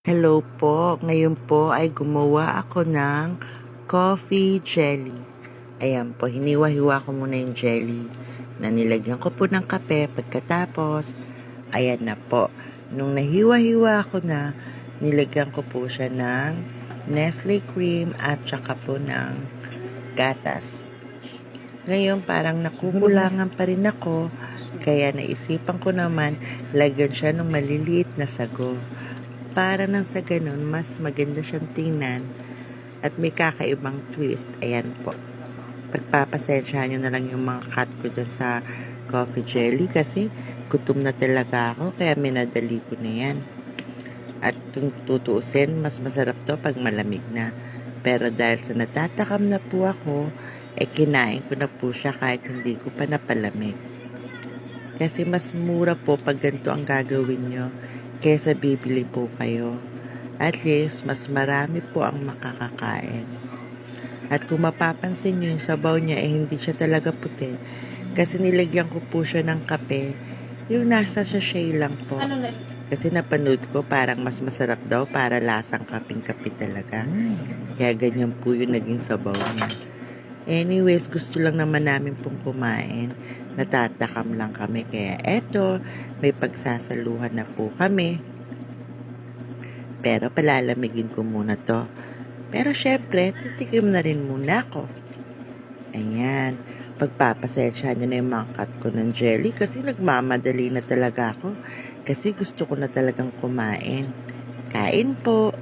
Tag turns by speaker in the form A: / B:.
A: Hello po, ngayon po ay gumawa ako ng coffee jelly. Ayan po, hiniwa-hiwa ko muna yung jelly na nilagyan ko po ng kape. Pagkatapos, ayan na po. Nung nahiwa-hiwa ko na, nilagyan ko po siya ng Nestle cream at saka po ng gatas. Ngayon parang nakukulangan pa rin ako, kaya naisipan ko naman lagyan siya ng maliliit na sago. Para nang sa ganun, mas maganda siyang tingnan at may kakaibang twist. Ayan po. Pagpapasensyahan nyo na lang yung mga cut ko dun sa coffee jelly kasi gutom na talaga ako kaya minadali ko na yan. At kung tutuusin, mas masarap to pag malamig na. Pero dahil sa natatakam na po ako, kinain ko na po siya kahit hindi ko pa napalamig. Kasi mas mura po pag ganito ang gagawin nyo kesa bibili po kayo. At least, mas marami po ang makakakain. At kung mapapansin nyo, yung sabaw niya hindi siya talaga puti. Kasi nilagyan ko po siya ng kape. Yung nasa sachet lang po. Kasi napanood ko parang mas masarap daw para lasang kaping-kape talaga. Kaya ganyan po yung naging sabaw niya. Anyways, gusto lang naman namin pong kumain. Natatakam lang kami. Kaya eto, may pagsasaluhan na po kami. Pero palalamigin ko muna to. Pero syempre, titikim na rin muna ako. Ayan. Pagpapasensya nyo na yung mga cut ko ng jelly kasi nagmamadali na talaga ako. Kasi gusto ko na talagang kumain. Kain po.